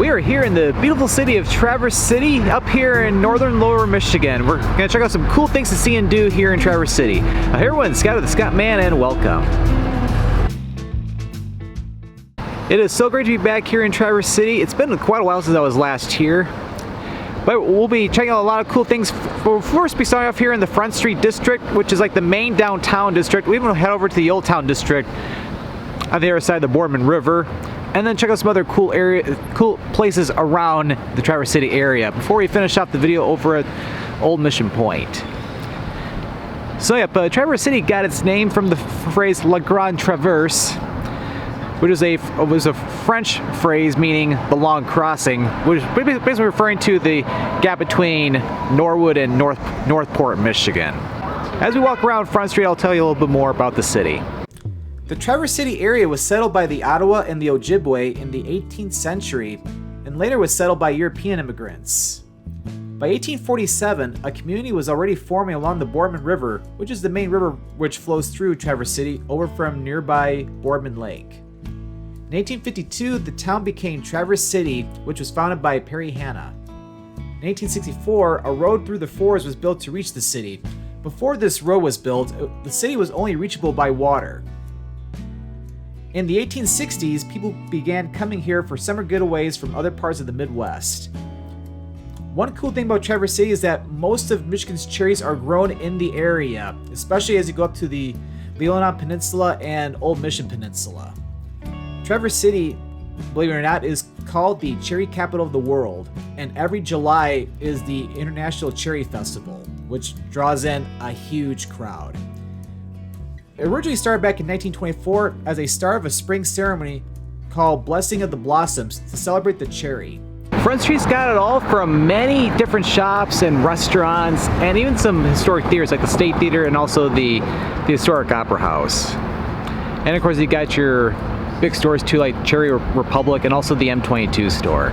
We are here in the beautiful city of Traverse City, up here in northern Lower Michigan. We're going to check out some cool things to see and do here in Traverse City. Hey everyone, Scott of the Scott Man, and welcome. It is so great to be back here in Traverse City. It's been quite a while since I was last here. But we'll be checking out a lot of cool things. We'll first be starting off here in the Front Street District, which is like the main downtown district. We're going to head over to the Old Town District on the other side of the Boardman River, and then check out some other cool places around the Traverse City area before we finish off the video over at Old Mission Point. So yeah, but Traverse City got its name from the phrase "La Grande Traverse," which was a French phrase meaning the long crossing, which is basically referring to the gap between Norwood and Northport, Michigan. As we walk around Front Street, I'll tell you a little bit more about the city. The Traverse City area was settled by the Ottawa and the Ojibwe in the 18th century, and later was settled by European immigrants. By 1847, a community was already forming along the Boardman River, which is the main river which flows through Traverse City over from nearby Boardman Lake. In 1852, the town became Traverse City, which was founded by Perry Hanna. In 1864, a road through the forest was built to reach the city. Before this road was built, the city was only reachable by water. In the 1860s, people began coming here for summer getaways from other parts of the Midwest. One cool thing about Traverse City is that most of Michigan's cherries are grown in the area, especially as you go up to the Leelanau Peninsula and Old Mission Peninsula. Traverse City, believe it or not, is called the cherry capital of the world, and every July is the International Cherry Festival, which draws in a huge crowd. It originally started back in 1924 as a start of a spring ceremony called Blessing of the Blossoms to celebrate the cherry. Front Street's got it all, from many different shops and restaurants, and even some historic theaters like the State Theater and also the Historic Opera House. And of course you got your big stores too, like Cherry Republic and also the M22 store.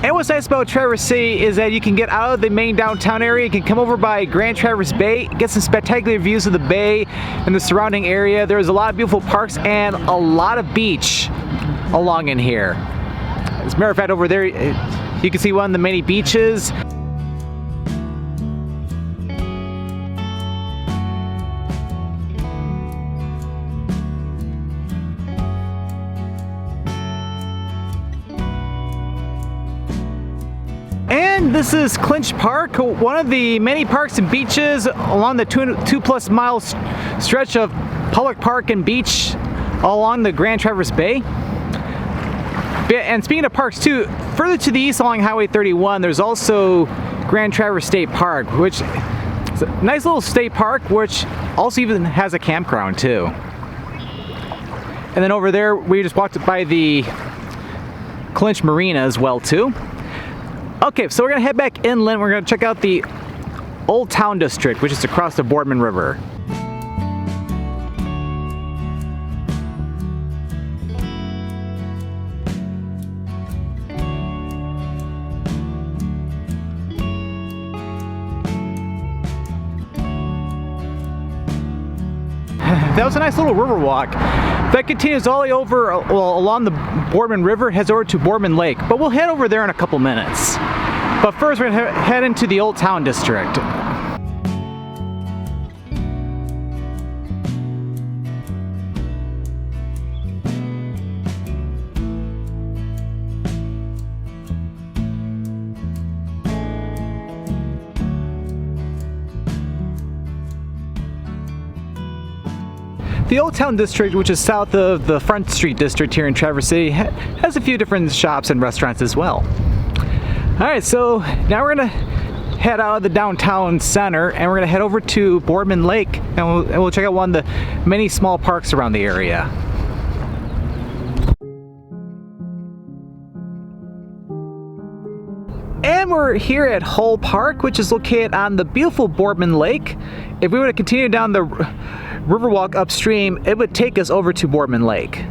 And what's nice about Traverse City is that you can get out of the main downtown area, you can come over by Grand Traverse Bay, get some spectacular views of the bay and the surrounding area. There's a lot of beautiful parks and a lot of beach along in here. As a matter of fact, over there you can see one of the many beaches. And this is Clinch Park, one of the many parks and beaches along the 2+ mile stretch of public park and beach along the Grand Traverse Bay. And speaking of parks too, further to the east along Highway 31, there's also Grand Traverse State Park, which is a nice little state park, which also even has a campground too. And then over there, we just walked by the Clinch Marina as well too. Okay, so we're gonna head back inland. We're gonna check out the Old Town District, which is across the Boardman River. That was a nice little river walk. That continues all the way over along the Boardman River, heads over to Boardman Lake, but we'll head over there in a couple minutes. But first we're gonna head into the Old Town District. The Old Town District, which is south of the Front Street District here in Traverse City, has a few different shops and restaurants as well. Alright, so now we're going to head out of the downtown center and we're going to head over to Boardman Lake, and we'll check out one of the many small parks around the area. And we're here at Hull Park, which is located on the beautiful Boardman Lake. If we were to continue down the Riverwalk upstream, it would take us over to Boardman Lake.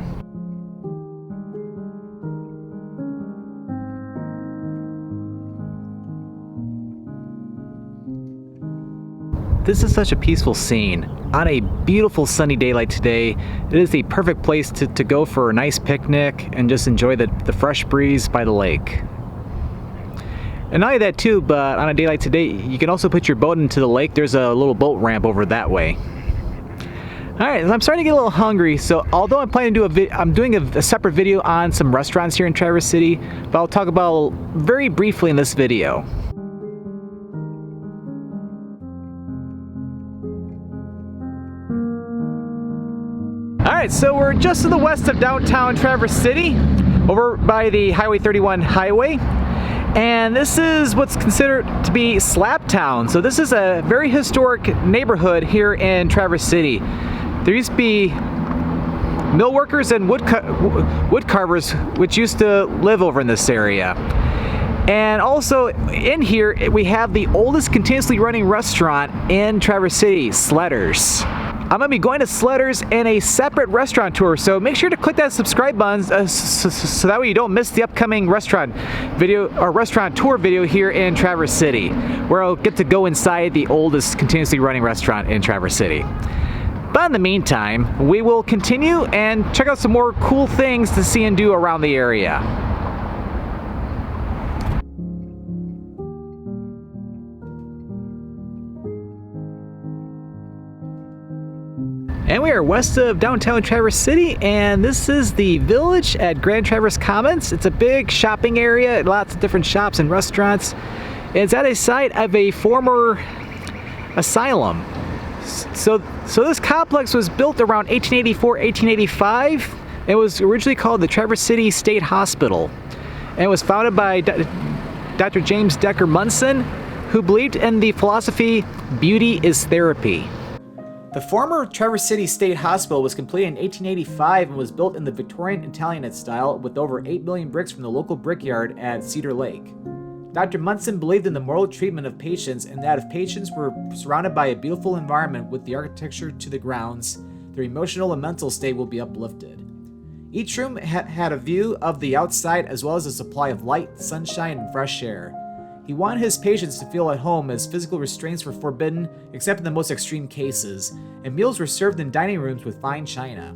This is such a peaceful scene. On a beautiful sunny day like today, it is the perfect place to go for a nice picnic and just enjoy the fresh breeze by the lake. And not only that too, but on a day like today, you can also put your boat into the lake. There's a little boat ramp over that way. Alright, I'm starting to get a little hungry, so although I'm planning to do I'm doing a separate video on some restaurants here in Traverse City, but I'll talk about very briefly in this video. Alright, so we're just to the west of downtown Traverse City, over by the Highway 31 highway. And this is what's considered to be Slab Town. So this is a very historic neighborhood here in Traverse City. There used to be mill workers and wood carvers which used to live over in this area. And also in here we have the oldest continuously running restaurant in Traverse City, Sledder's. I'm going to be going to Sledder's in a separate restaurant tour, so make sure to click that subscribe button so that way you don't miss the upcoming restaurant video or restaurant tour video here in Traverse City, where I'll get to go inside the oldest continuously running restaurant in Traverse City. But in the meantime, we will continue and check out some more cool things to see and do around the area. And we are west of downtown Traverse City, and this is the village at Grand Traverse Commons. It's a big shopping area, lots of different shops and restaurants. It's at a site of a former asylum. So this complex was built around 1884-1885. It was originally called the Traverse City State Hospital. And it was founded by Dr. James Decker Munson, who believed in the philosophy, beauty is therapy. The former Traverse City State Hospital was completed in 1885 and was built in the Victorian Italianate style with over 8 million bricks from the local brickyard at Cedar Lake. Dr. Munson believed in the moral treatment of patients and that if patients were surrounded by a beautiful environment with the architecture to the grounds, their emotional and mental state will be uplifted. Each room had a view of the outside as well as a supply of light, sunshine, and fresh air. He wanted his patients to feel at home as physical restraints were forbidden except in the most extreme cases, and meals were served in dining rooms with fine china.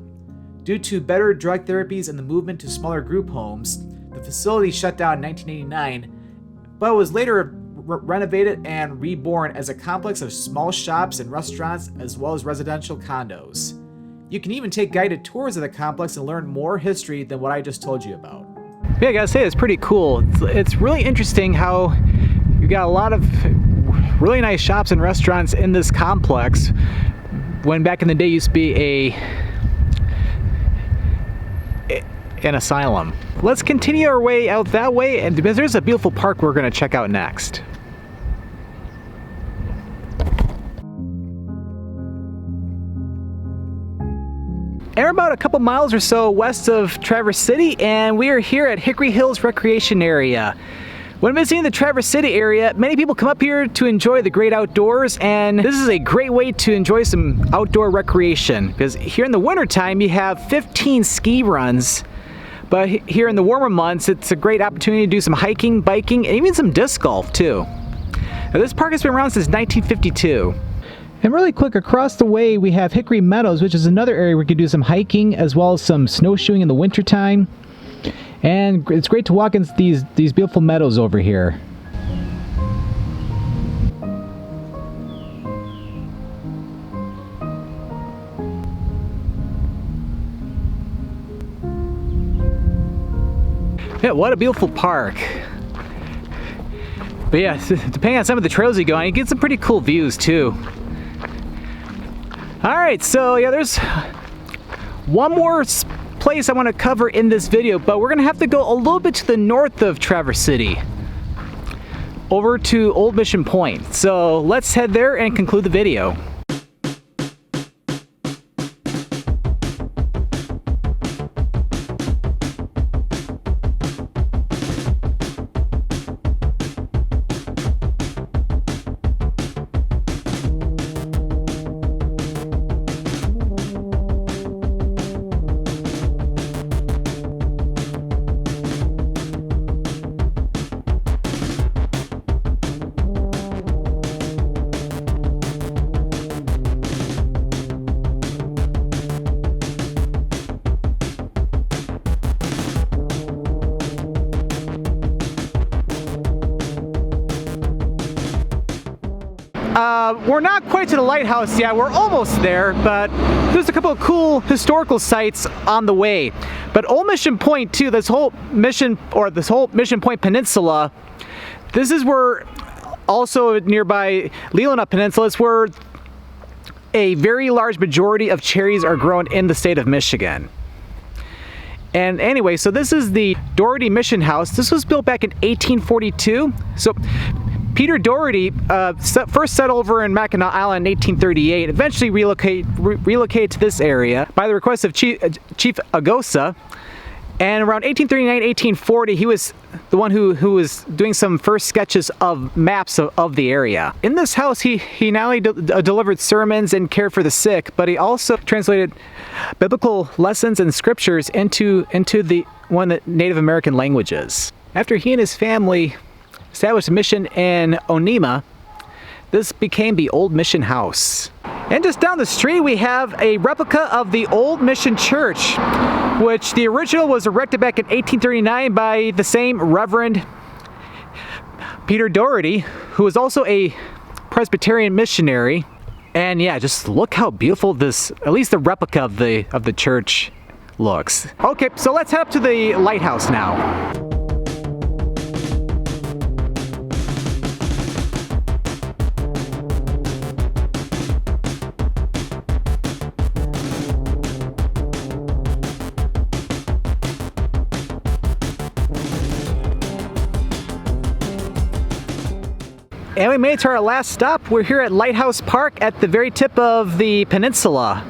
Due to better drug therapies and the movement to smaller group homes, the facility shut down in 1989, but was later renovated and reborn as a complex of small shops and restaurants as well as residential condos. You can even take guided tours of the complex and learn more history than what I just told you about. Yeah, I gotta say, it's pretty cool. It's really interesting how you got a lot of really nice shops and restaurants in this complex when back in the day used to be an asylum. Let's continue our way out that way, and because there's a beautiful park we're going to check out next. And we're about a couple miles or so west of Traverse City, and we are here at Hickory Hills Recreation Area. When visiting the Traverse City area, many people come up here to enjoy the great outdoors, and this is a great way to enjoy some outdoor recreation, because here in the wintertime you have 15 ski runs, but here in the warmer months it's a great opportunity to do some hiking, biking, and even some disc golf too. Now, this park has been around since 1952. And really quick, across the way we have Hickory Meadows, which is another area where you can do some hiking as well as some snowshoeing in the wintertime. And it's great to walk in these beautiful meadows over here. Yeah, what a beautiful park. But yeah, depending on some of the trails you go on, you get some pretty cool views too. Alright, so yeah, there's one more place I want to cover in this video, but we're going to have to go a little bit to the north of Traverse City, over to Old Mission Point. So let's head there and conclude the video. We're not quite to the lighthouse yet. We're almost there, but there's a couple of cool historical sites on the way. But Old Mission Point too, this whole Mission Point Peninsula, this is where, also nearby Leelanau Peninsula, is where a very large majority of cherries are grown in the state of Michigan. And anyway, so this is the Doherty Mission House. This was built back in 1842. So Peter Doherty first settled over in Mackinac Island in 1838, eventually relocated to this area by the request of Chief Agosa. And around 1839-1840, he was the one who was doing some first sketches of maps of the area. In this house, he not only delivered sermons and cared for the sick, but he also translated biblical lessons and scriptures into one of the Native American languages. After he and his family established a mission in Onema, this became the Old Mission House. And just down the street, we have a replica of the Old Mission Church, which the original was erected back in 1839 by the same Reverend Peter Doherty, who was also a Presbyterian missionary. And yeah, just look how beautiful this, at least the replica of the church looks. Okay, so let's head up to the lighthouse now. And we made it to our last stop. We're here at Lighthouse Park at the very tip of the peninsula.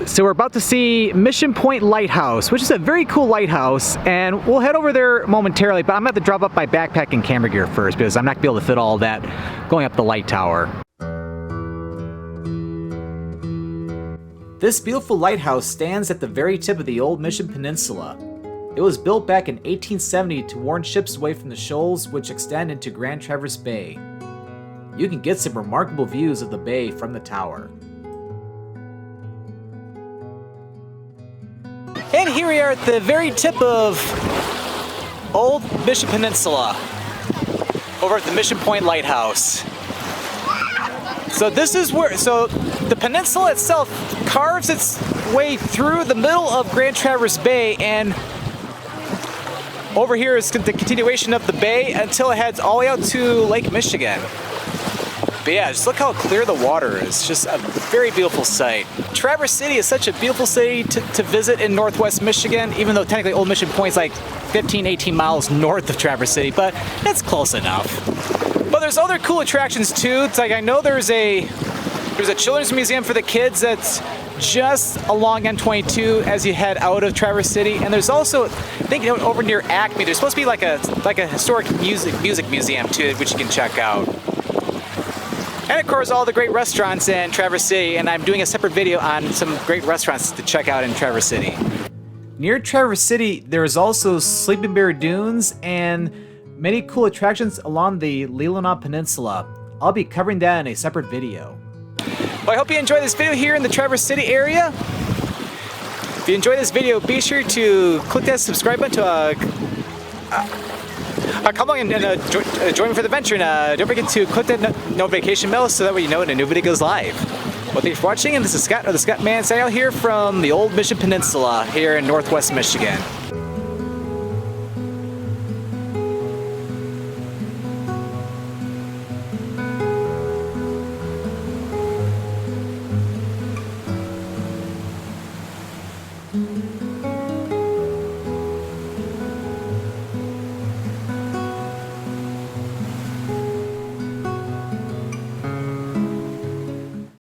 So we're about to see Mission Point Lighthouse, which is a very cool lighthouse, and we'll head over there momentarily, but I'm going to have to drop up my backpack and camera gear first because I'm not going to be able to fit all of that going up the light tower. This beautiful lighthouse stands at the very tip of the Old Mission Peninsula. It was built back in 1870 to warn ships away from the shoals which extend into Grand Traverse Bay. You can get some remarkable views of the bay from the tower. And here we are at the very tip of Old Mission Peninsula, over at the Mission Point Lighthouse. So this is where, the peninsula itself carves its way through the middle of Grand Traverse Bay, and over here is the continuation of the bay until it heads all the way out to Lake Michigan. But yeah, just look how clear the water is. Just a very beautiful sight. Traverse City is such a beautiful city to visit in northwest Michigan, even though technically Old Mission Point is like 15, 18 miles north of Traverse City, but it's close enough. But there's other cool attractions too. It's like, I know there's a children's museum for the kids that's just along M22 as you head out of Traverse City, and there's also, I think over near Acme, there's supposed to be like a historic music museum too, which you can check out. And of course all the great restaurants in Traverse City, and I'm doing a separate video on some great restaurants to check out in Traverse City. Near Traverse City, there is also Sleeping Bear Dunes and many cool attractions along the Leelanau Peninsula. I'll be covering that in a separate video. Well, I hope you enjoyed this video here in the Traverse City area. If you enjoyed this video, be sure to click that subscribe button to come along and join me for the adventure. And don't forget to click that notification bell so that way you know when a new video goes live. Well, thanks for watching, and this is Scott, or the Scott Man, signing out here from the Old Mission Peninsula here in northwest Michigan.